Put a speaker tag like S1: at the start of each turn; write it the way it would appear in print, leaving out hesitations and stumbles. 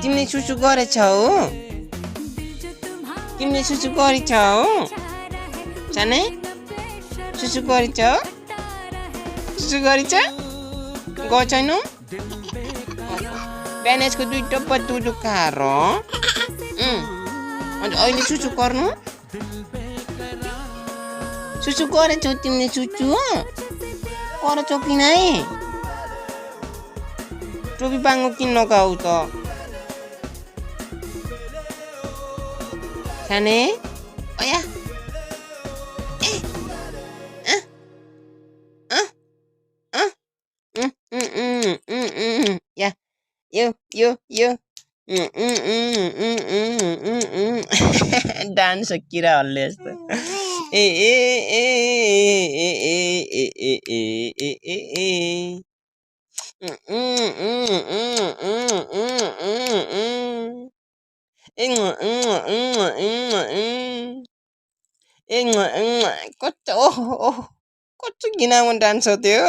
S1: तिमीले सुसु गरेछौ तिमीले सुसु गरेछौ सानै सुसु गरेछौ सुसु गरेछ गएको छैनौ बिहान यसको 2 टप्पा दुधु खाएर अनि अहिले सुसु गर्नु सुसु गरेछौ तिमीले सुसु गरेछौ कि नै टोपी बाङ्गो किन्न गाउ त सानै अया ए या यो डान्स किरा हल्ले जस्तो ए ए ए ए ए ए ए ए ए कस्तो कस्तो घिनाउन डान्स हो त्यो